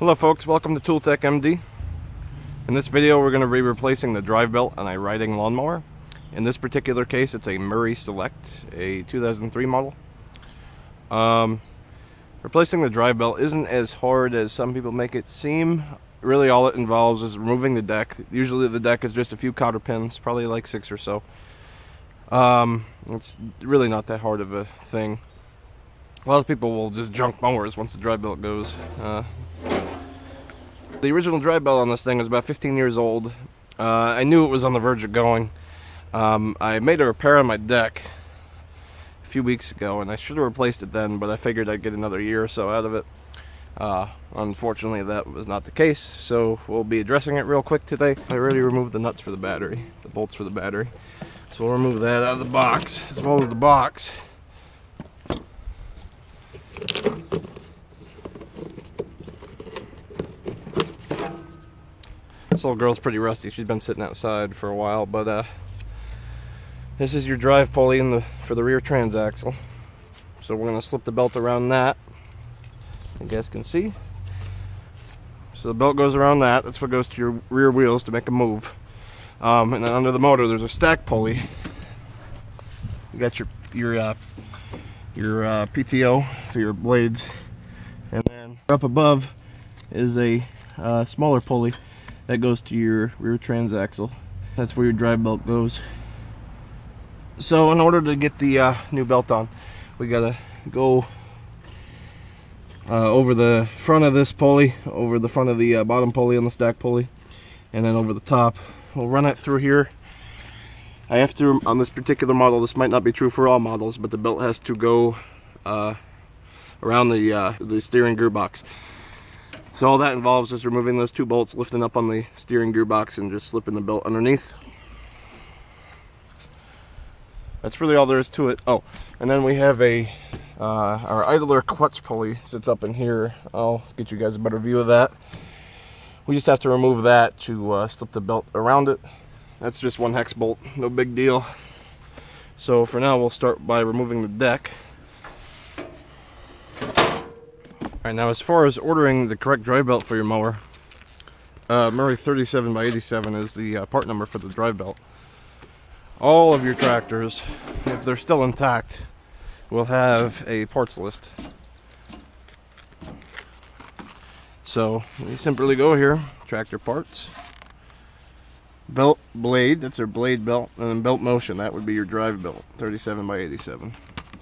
Hello folks, welcome to tooltek.md. In this video we're going to be replacing the drive belt on a riding lawnmower. In this particular case it's a Murray Select, a 2003 model. Replacing the drive belt isn't as hard as some people make it seem. Really all it involves is removing the deck. Usually the deck is just a few cotter pins, probably like 6 or so. It's really not that hard of a thing. A lot of people will just junk mowers once the drive belt goes. The original drive belt on this thing was about 15 years old. I knew it was on the verge of going. I made a repair on my deck a few weeks ago, and I should have replaced it then, but I figured I'd get another year or so out of it. Unfortunately, that was not the case, so we'll be addressing it real quick today. I already removed the nuts for the battery, the bolts for the battery. So we'll remove that out of the box, as well as the box. This little girl's pretty rusty. She's been sitting outside for a while, but this is your drive pulley for the rear transaxle. So we're going to slip the belt around that. You guys can see. So the belt goes around that. That's what goes to your rear wheels to make a move. And then under the motor, there's a stack pulley. You got your PTO for your blades, and then up above is a smaller pulley that goes to your rear transaxle. That's where your drive belt goes. So in order to get the new belt on, we gotta go over the front of this pulley, over the front of the bottom pulley on the stack pulley, and then over the top. We'll run it through here. I have to, on this particular model, this might not be true for all models, but the belt has to go around the steering gearbox. So all that involves is removing those two bolts, lifting up on the steering gearbox, and just slipping the belt underneath. That's really all there is to it. Oh, and then we have our idler clutch pulley sits up in here. I'll get you guys a better view of that. We just have to remove that to slip the belt around it. That's just one hex bolt, no big deal. So for now we'll start by removing the deck. Alright, now as far as ordering the correct drive belt for your mower, Murray 37x87 is the part number for the drive belt. All of your tractors, if they're still intact, will have a parts list. So you simply go here, tractor parts, belt blade, that's our blade belt, and then belt motion, that would be your drive belt, 37x87.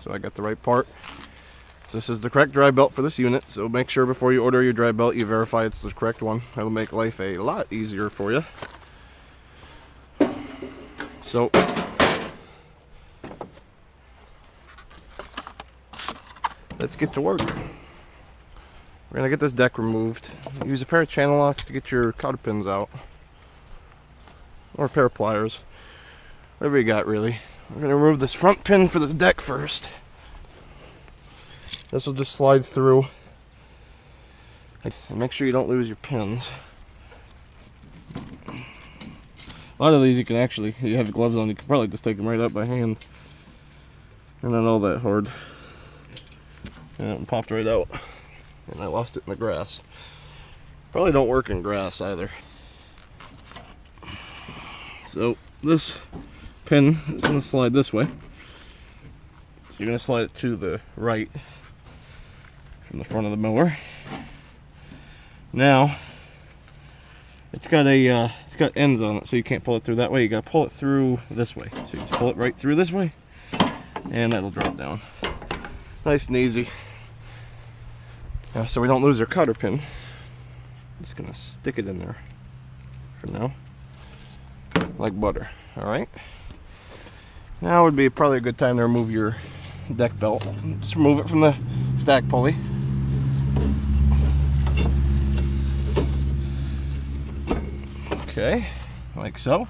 So I got the right part. So this is the correct drive belt for this unit, so make sure before you order your drive belt you verify it's the correct one. That'll make life a lot easier for you. So let's get to work. We're going to get this deck removed. Use a pair of channel locks to get your cotter pins out. Or a pair of pliers. Whatever you got, really. We're going to remove this front pin for this deck first. This will just slide through. And make sure you don't lose your pins. A lot of these you can actually, you have gloves on, you can probably just take them right out by hand. They're not all that hard. And it popped right out. And I lost it in the grass. Probably don't work in grass either. So this pin is going to slide this way. So you're going to slide it to the right from the front of the mower. Now it's got ends on it, so you can't pull it through that way. You got to pull it through this way. So you just pull it right through this way, and that'll drop down. Nice and easy. So we don't lose our cotter pin. I'm just gonna stick it in there for now, like butter. All right. Now would be probably a good time to remove your deck belt. Just remove it from the stack pulley. Okay, like so.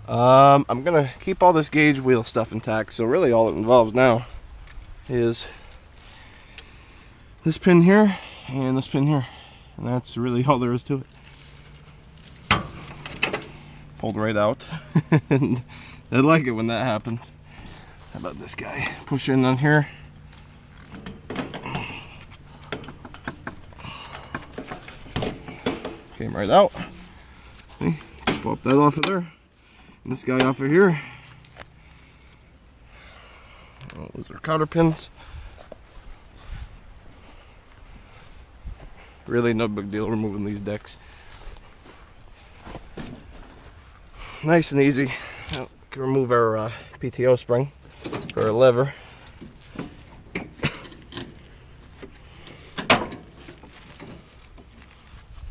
I'm gonna keep all this gauge wheel stuff intact. So really, all it involves now is this pin here and this pin here, and that's really all there is to it. Pulled right out. And I like it when that happens. How about this guy? Push in on here. Came right out. See? Pop that off of there. And this guy off of here. Oh, those are cotter pins. Really no big deal removing these decks. Nice and easy. Now, we can remove our PTO spring for our lever.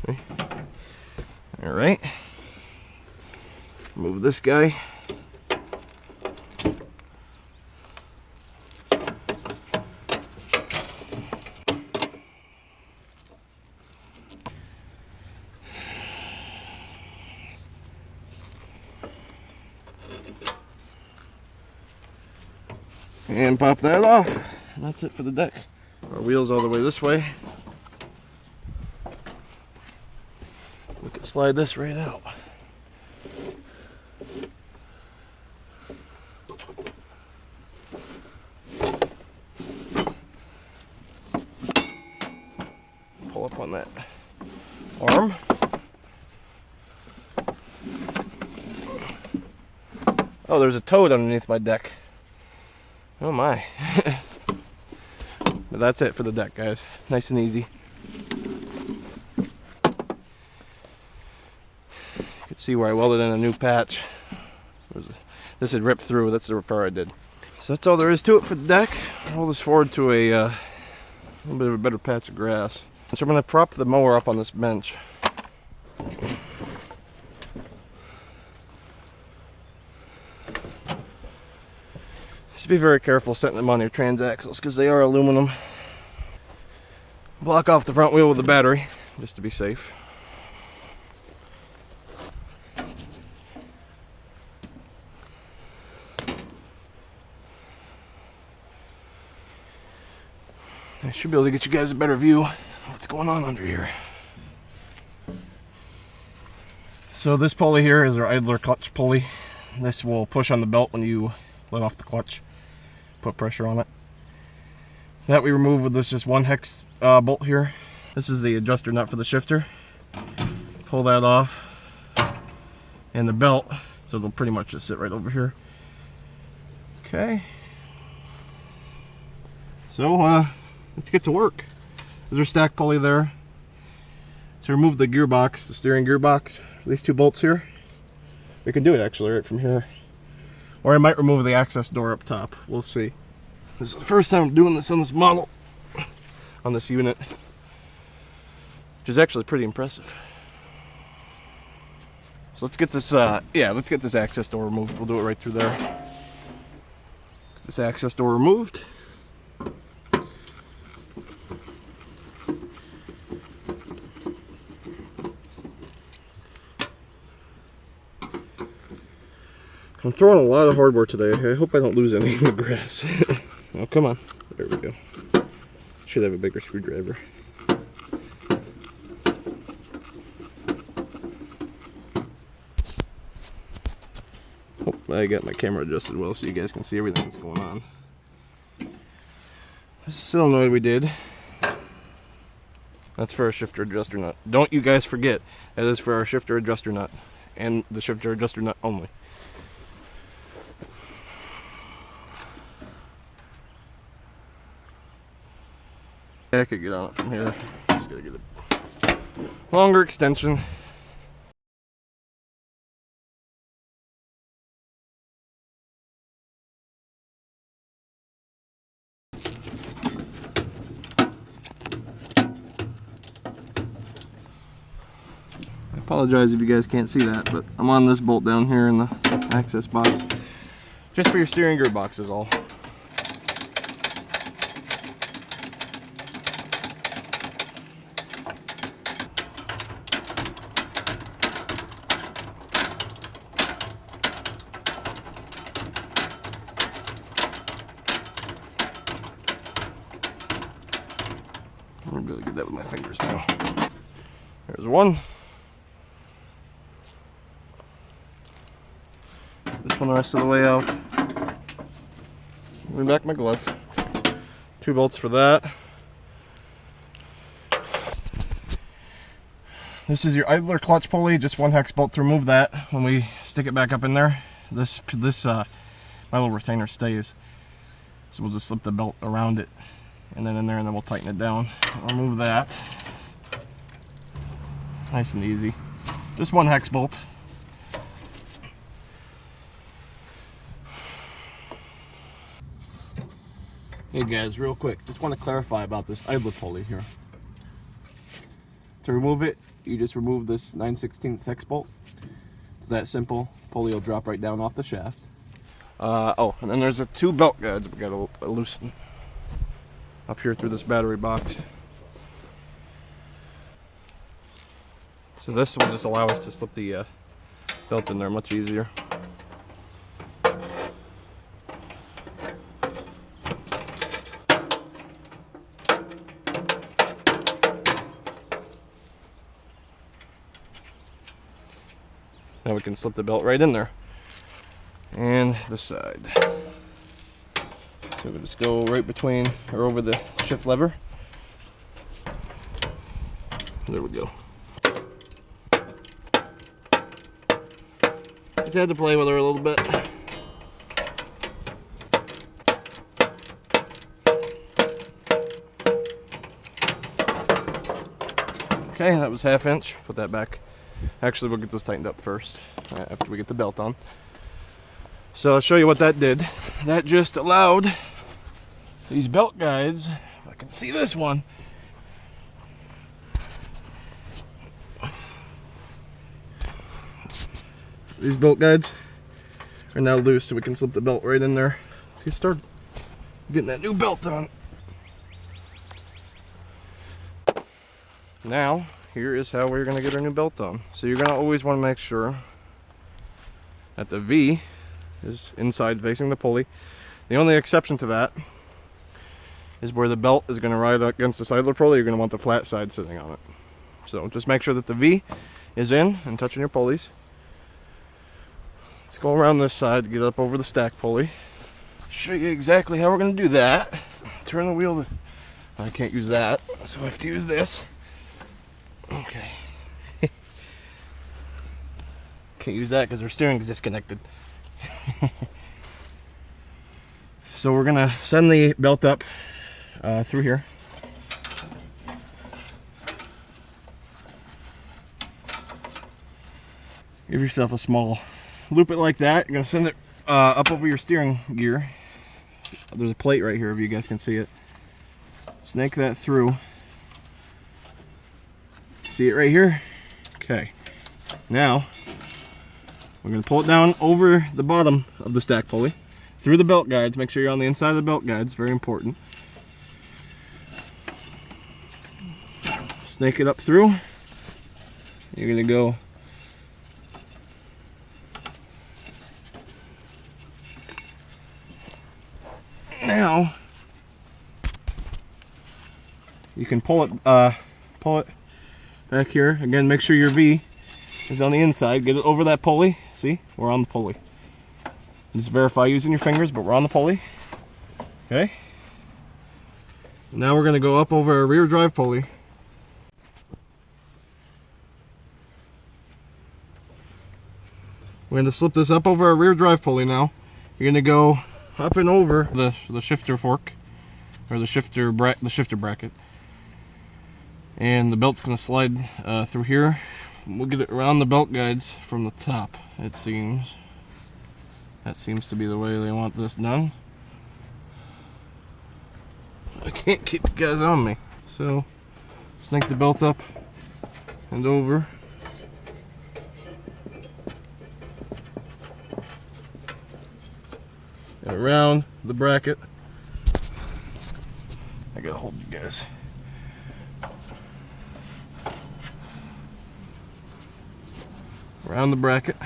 Okay. All right. Remove this guy. And pop that off. And that's it for the deck. Our wheels all the way this way. We can slide this right out. Pull up on that arm. Oh, there's a toad underneath my deck. Oh my. But that's it for the deck, guys. Nice and easy. You can see where I welded in a new patch. This had ripped through. That's the repair I did. So that's all there is to it for the deck. Roll this forward to a little bit of a better patch of grass. So I'm going to prop the mower up on this bench. Just be very careful setting them on your transaxles because they are aluminum. Block off the front wheel with the battery just to be safe. I should be able to get you guys a better view of what's going on under here. So this pulley here is our idler clutch pulley. This will push on the belt when you let off the clutch. Put pressure on it. That we remove with this just one hex bolt here. This is the adjuster nut for the shifter. Pull that off. And the belt, so it'll pretty much just sit right over here. Okay. So let's get to work. There's our stack pulley there. So remove the gearbox, the steering gearbox, these two bolts here. We can do it actually right from here. Or I might remove the access door up top. We'll see. This is the first time I'm doing this on this model, on this unit, which is actually pretty impressive. So let's get this, let's get this access door removed. We'll do it right through there. Get this access door removed. I'm throwing a lot of hardware today. I hope I don't lose any in the grass. Oh, come on. There we go. Should have a bigger screwdriver. Oh, I got my camera adjusted well so you guys can see everything that's going on. This solenoid we did. That's for our shifter adjuster nut. Don't you guys forget, that is for our shifter adjuster nut. And the shifter adjuster nut only. I could get on it from here. Just gotta get a longer extension. I apologize if you guys can't see that, but I'm on this bolt down here in the access box. Just for your steering gear box is all. I'm really good at that with my fingers now. There's one. This one the rest of the way out. Bring back my glove. 2 bolts for that. This is your idler clutch pulley, just one hex bolt to remove that. When we stick it back up in there, my little retainer stays. So we'll just slip the belt around it and then in there, and then we'll tighten it down. Remove that. Nice and easy. Just one hex bolt. Hey guys, real quick, just want to clarify about this idler pulley here. To remove it, you just remove this 9/16 hex bolt. It's that simple. Pulley will drop right down off the shaft. Oh, and then there's the two belt guides we gotta loosen up here through this battery box. So this will just allow us to slip the belt in there much easier. Now we can slip the belt right in there. And this side. So we just go right between or over the shift lever. There we go. Just had to play with her a little bit. Okay, that was 1/2 inch. Put that back. Actually, we'll get this tightened up first, after we get the belt on. So I'll show you what that did. That just allowed these belt guides, if I can see this one, these belt guides are now loose, so we can slip the belt right in there. Let's get started getting that new belt on. Now, here is how we're going to get our new belt on. So you're going to always want to make sure that the V is inside facing the pulley. The only exception to that is where the belt is going to ride against the idler pulley. You're going to want the flat side sitting on it. So just make sure that the V is in and touching your pulleys. Let's go around this side to get up over the stack pulley. Show you exactly how we're going to do that. Turn the wheel. I can't use that, so I have to use this. Okay. Can't use that because our steering is disconnected. So we're gonna send the belt up through here. Give yourself a small loop it like that. You're gonna send it up over your steering gear. There's a plate right here if you guys can see it. Snake that through. See it right here? Okay. Now, we're going to pull it down over the bottom of the stack pulley, through the belt guides. Make sure you're on the inside of the belt guides, very important. Snake it up through. You're going to go now. You can pull it back here. Again, make sure your V is on the inside. Get it over that pulley. See? We're on the pulley. Just verify using your fingers, but we're on the pulley. Okay? Now we're going to go up over our rear drive pulley. We're going to slip this up over our rear drive pulley now. You're going to go up and over the shifter fork, or the shifter bracket. And the belt's going to slide through here. We'll get it around the belt guides from the top, it seems. That seems to be the way they want this done. I can't keep the guys on me. So, snake the belt up and over. And around the bracket. I gotta hold you guys. Around the bracket,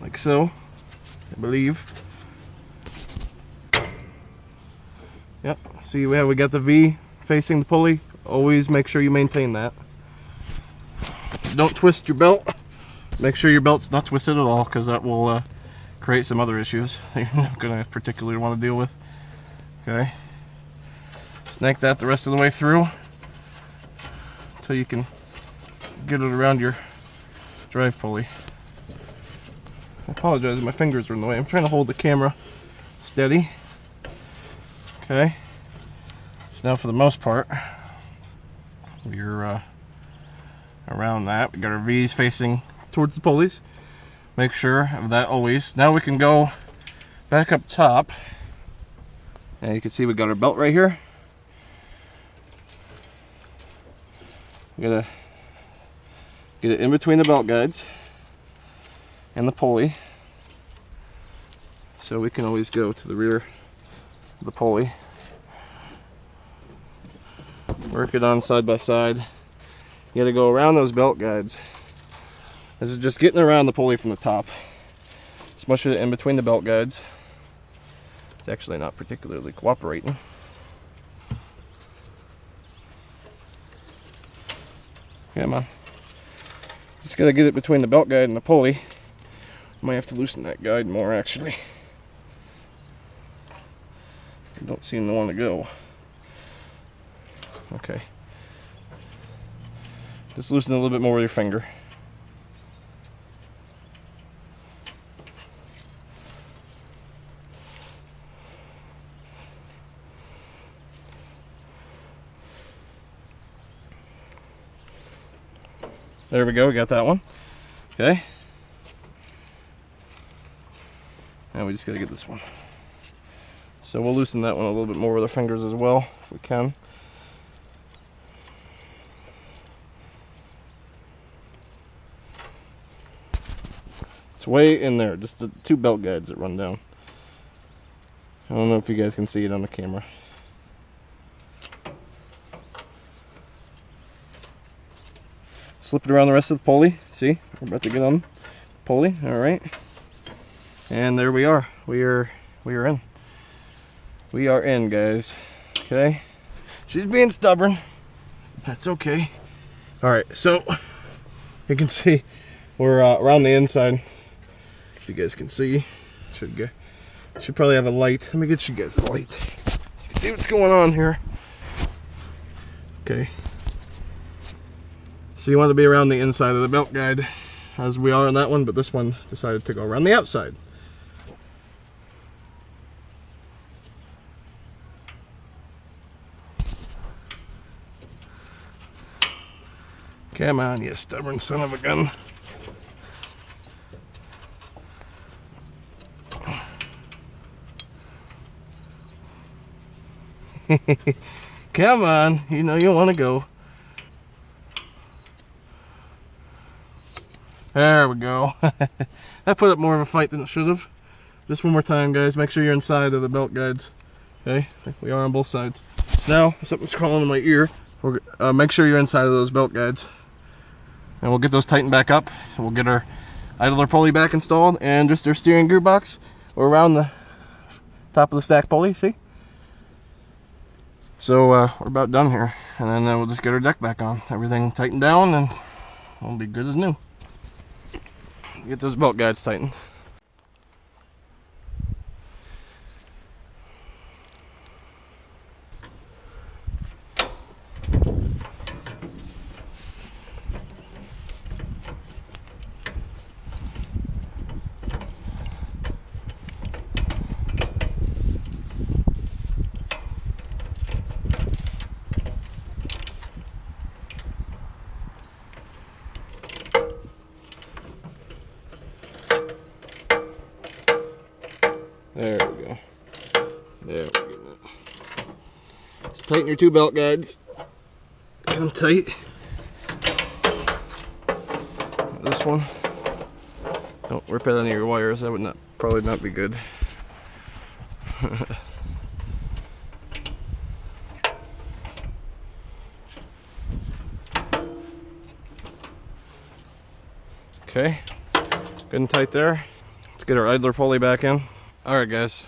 like so, I believe. Yep, see how we got the V facing the pulley? Always make sure you maintain that. Don't twist your belt. Make sure your belt's not twisted at all, because that will create some other issues you're not going to particularly want to deal with. Okay, snake that the rest of the way through until you can get it around your drive pulley. I apologize, my fingers are in the way. I'm trying to hold the camera steady. Okay. So now for the most part, we're around that. We got our V's facing towards the pulleys. Make sure of that always. Now we can go back up top. And you can see we got our belt right here. We gotta get it in between the belt guides and the pulley, so we can always go to the rear of the pulley. Work it on side by side. You gotta go around those belt guides. This is just getting around the pulley from the top. Smush it in between the belt guides. It's actually not particularly cooperating. Come on. Just gotta get it between the belt guide and the pulley. Might have to loosen that guide more actually. I don't seem to want to go. Okay. Just loosen it a little bit more with your finger. There we go, we got that one. Okay. Now we just gotta get this one. So we'll loosen that one a little bit more with our fingers as well, if we can. It's way in there, just the two belt guides that run down. I don't know if you guys can see it on the camera. Slip it around the rest of the pulley. See, we're about to get on the pulley. All right, and there we are. We are in. We are in, guys. Okay, she's being stubborn. That's okay. All right, so you can see we're around the inside. If you guys can see, should probably have a light. Let me get you guys a light so you can see what's going on here. Okay. So you want to be around the inside of the belt guide, as we are on that one, but this one decided to go around the outside. Come on, you stubborn son of a gun. Come on, you know you want to go. There we go. That put up more of a fight than it should have. Just one more time, guys. Make sure you're inside of the belt guides. Okay, we are on both sides. Now, something's crawling in my ear. Make sure you're inside of those belt guides. And we'll get those tightened back up. And we'll get our idler pulley back installed. And just our steering gearbox. We're around the top of the stack pulley, see? So, we're about done here. And then we'll just get our deck back on. Everything tightened down and we'll be good as new. Get those belt guides tightened. There we go. There we go. Just tighten your two belt guides. Get them tight. This one. Don't rip out any of your wires. That would probably not be good. Okay. Good and tight there. Let's get our idler pulley back in. Alright guys,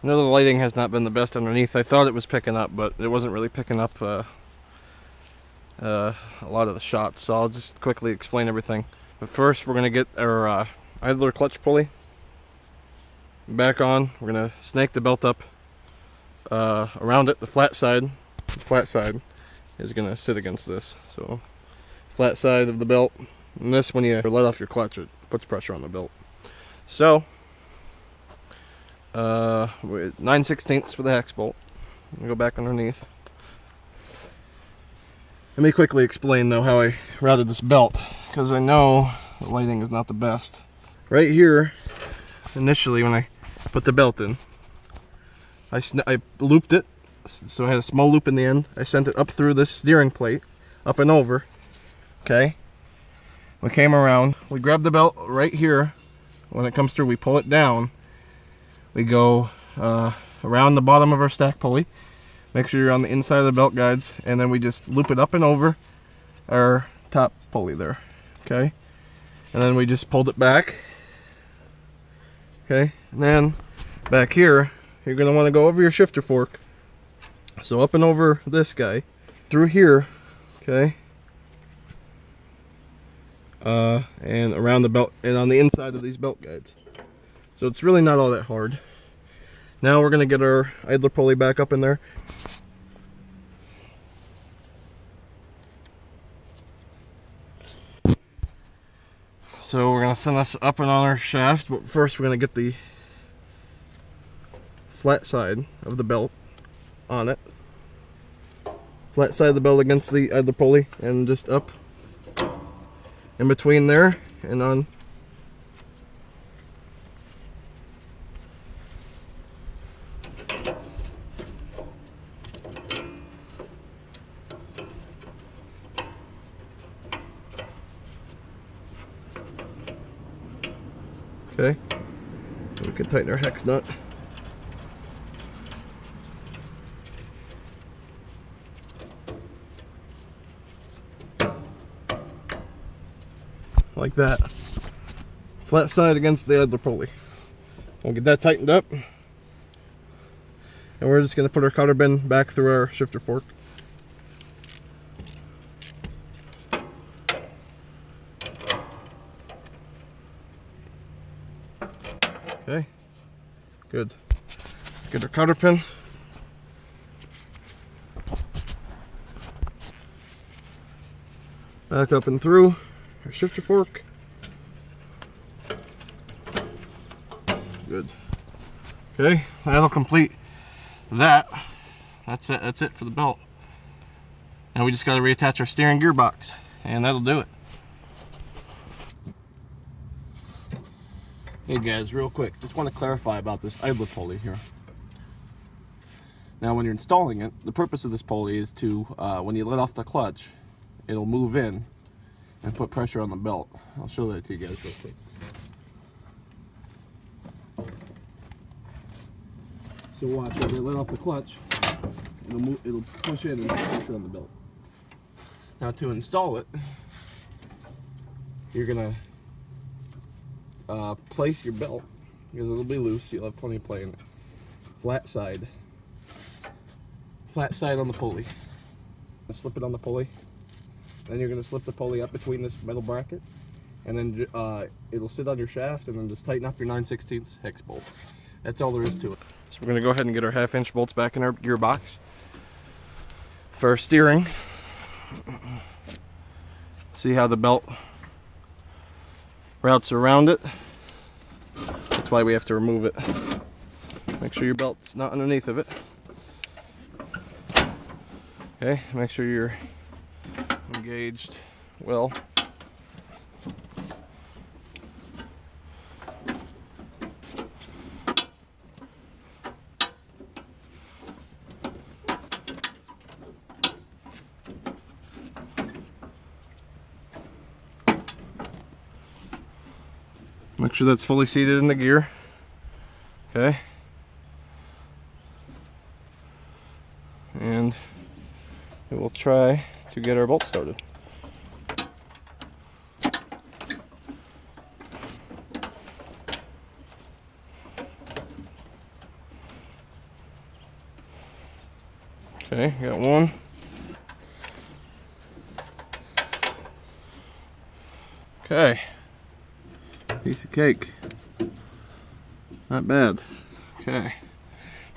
I know the lighting has not been the best underneath. I thought it was picking up, but it wasn't really picking up a lot of the shots, so I'll just quickly explain everything. But first we're going to get our idler clutch pulley back on. We're going to snake the belt up around it. The flat side is going to sit against this. So flat side of the belt. And this, when you let off your clutch, it puts pressure on the belt. So, 9/16 for the hex bolt. Go back underneath. Let me quickly explain though how I routed this belt, because I know the lighting is not the best. Right here, initially when I put the belt in, I looped it, so I had a small loop in the end. I sent it up through this steering plate, up and over. Okay. We came around, we grab the belt right here. When it comes through, we pull it down. We go around the bottom of our stack pulley. Make sure you're on the inside of the belt guides, and then we just loop it up and over our top pulley there. Okay, and then we just pulled it back. Okay, and then back here, you're going to want to go over your shifter fork. So up and over this guy, through here, okay, and around the belt, and on the inside of these belt guides. So it's really not all that hard. Now we're going to get our idler pulley back up in there. So we're going to send this up and on our shaft, but first we're going to get the flat side of the belt on it. Flat side of the belt against the idler pulley, and just up in between there and on. Okay, we can tighten our hex nut. Like that. Flat side against the idler pulley. We'll get that tightened up. And we're just going to put our cotter bin back through our shifter fork. Okay, good. Let's get our cotter pin. Back up and through our shifter fork. Good. Okay, that'll complete that. That's it for the belt. And we just got to reattach our steering gearbox, and that'll do it. Hey guys, real quick, just want to clarify about this idler pulley here. Now when you're installing it, the purpose of this pulley is to, when you let off the clutch, it'll move in and put pressure on the belt. I'll show that to you guys real quick. So watch, when you let off the clutch, it'll push in and put pressure on the belt. Now to install it, you're gonna place your belt, because it'll be loose, you'll have plenty of play in it. Flat side on the pulley. Slip it on the pulley. Then you're going to slip the pulley up between this metal bracket, and then it'll sit on your shaft, and then just tighten up your 9/16 hex bolt. That's all there is to it. So we're going to go ahead and get our 1/2 inch bolts back in our gearbox. For our steering, see how the belt routes around it. That's why we have to remove it. Make sure your belt's not underneath of it. Okay, make sure you're engaged well. Make sure that's fully seated in the gear. Okay. And we'll try to get our bolt started. Okay, got one. Okay. Piece of cake. Not bad. Okay.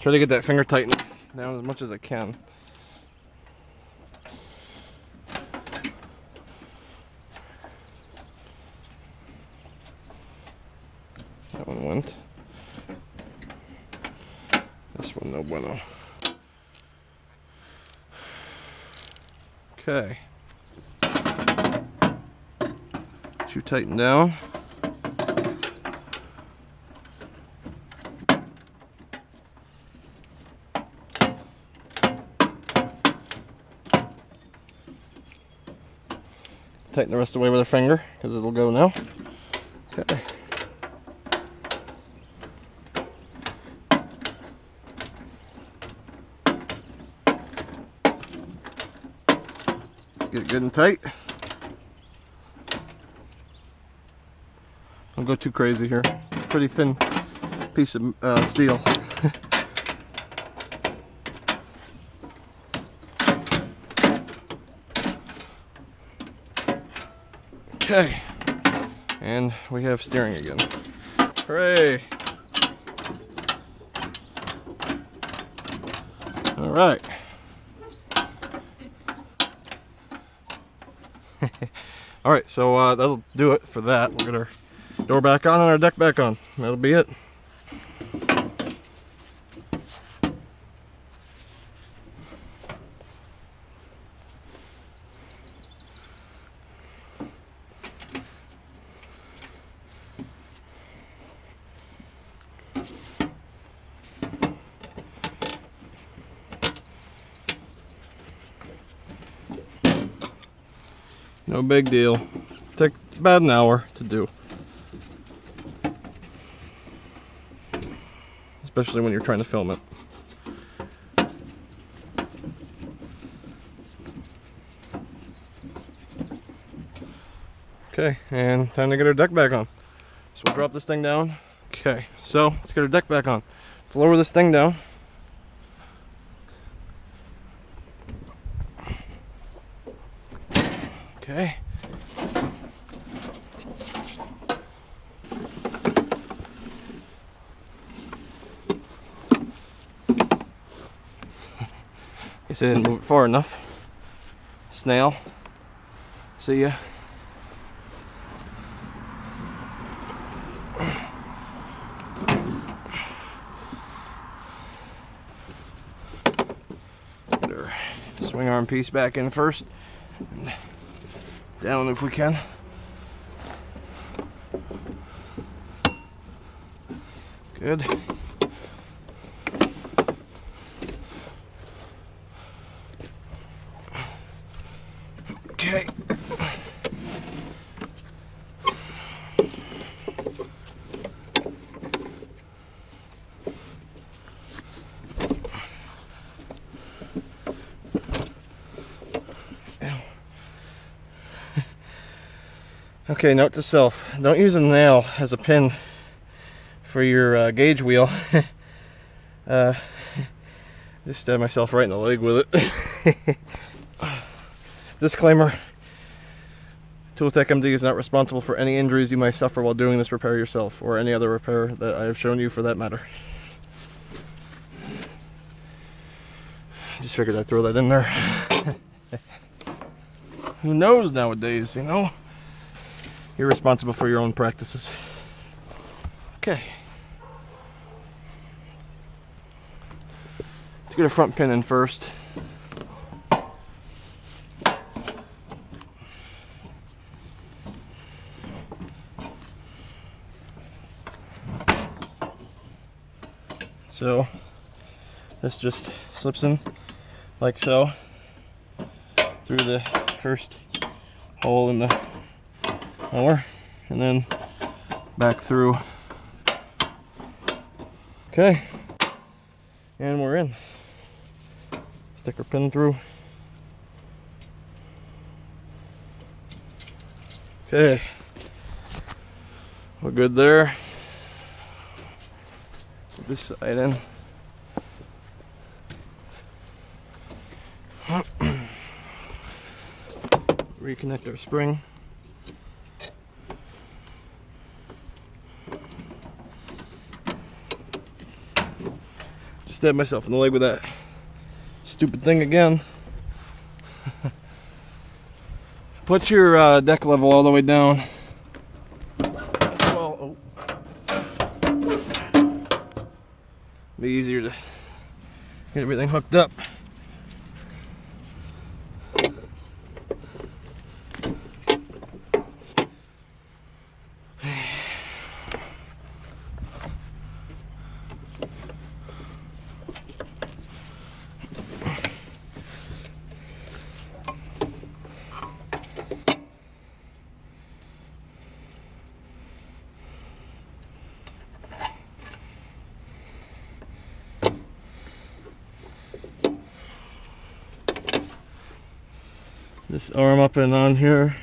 Try to get that finger tightened down as much as I can. went. This one, no bueno. Okay. You tighten down. Tighten the rest away with a finger, because it'll go now. Okay. Let's get it good and tight. Don't go too crazy here. Pretty thin piece of steel. Okay, and we have steering again. Hooray! All right. All right, so that'll do it for that. We'll get our door back on and our deck back on. That'll be it. No big deal. Take about an hour to do. Especially when you're trying to film it. Okay, and time to get our deck back on. So we'll drop this thing down. Okay, so let's get our deck back on. Let's lower this thing down. Okay. Guess I didn't move it far enough. Snail. See ya. Get our swing arm piece back in first. Down if we can. Good. Okay. Okay, note to self, don't use a nail as a pin for your gauge wheel. Just stabbed myself right in the leg with it. Disclaimer, tooltek.md is not responsible for any injuries you may suffer while doing this repair yourself, or any other repair that I have shown you for that matter. Just figured I'd throw that in there. Who knows nowadays, you know? You're responsible for your own practices. Okay. Let's get a front pin in first. So this just slips in like so through the first hole in the mower, and then back through. Okay, and we're in. Stick our pin through. Okay, we're good there. Put this side in. Reconnect our spring. Just stabbed myself in the leg with that stupid thing again. Put your deck level all the way down. Well, oh. Be easier to get everything hooked up. This arm up and on here.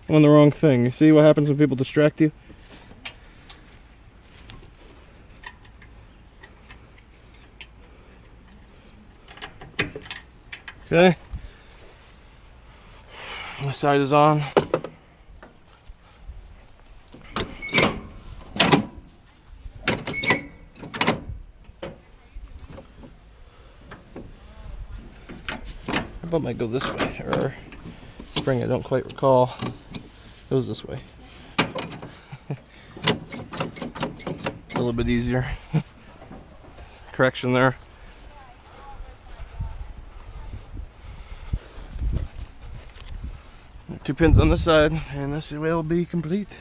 On the wrong thing. You see what happens when people distract you? Okay. This side is on. How about might go this way, or spring, I don't quite recall. It goes this way. A little bit easier. Correction there. Two pins on this side, and this will be complete.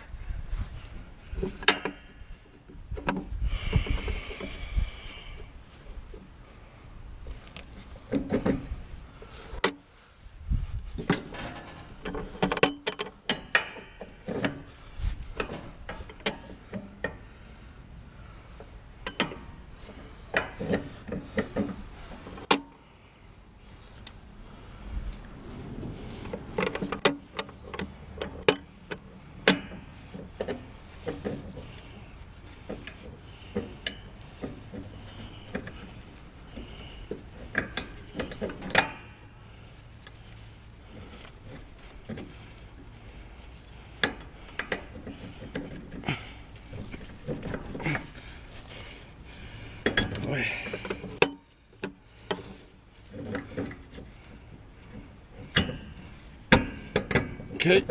Okay.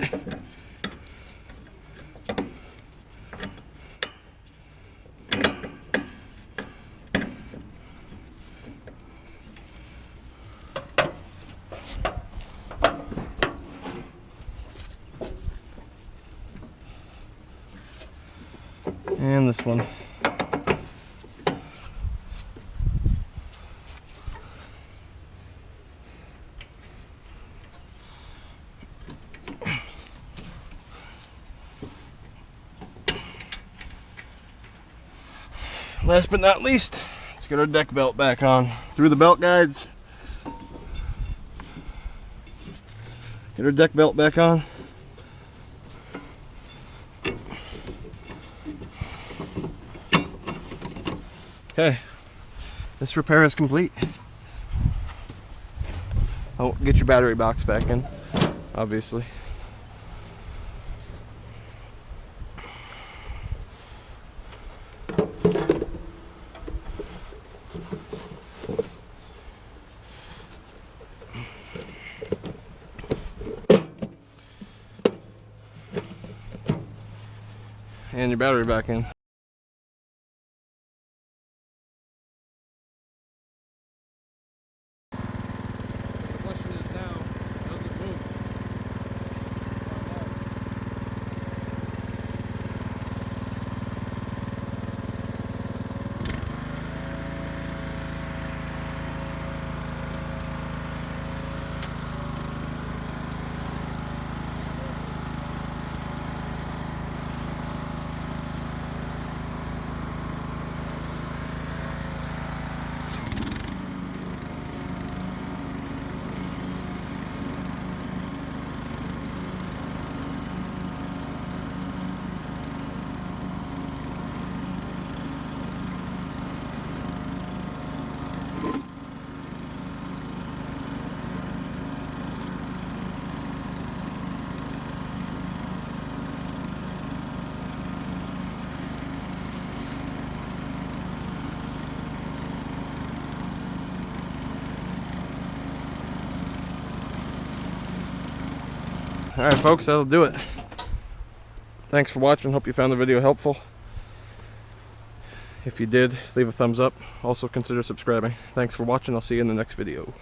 And this one. Last but not least, let's get our deck belt back on. Through the belt guides. Get our deck belt back on. Okay, this repair is complete. Oh, get your battery box back in, obviously. And your battery back in. Alright folks, that'll do it. Thanks for watching. Hope you found the video helpful. If you did, leave a thumbs up. Also consider subscribing. Thanks for watching. I'll see you in the next video.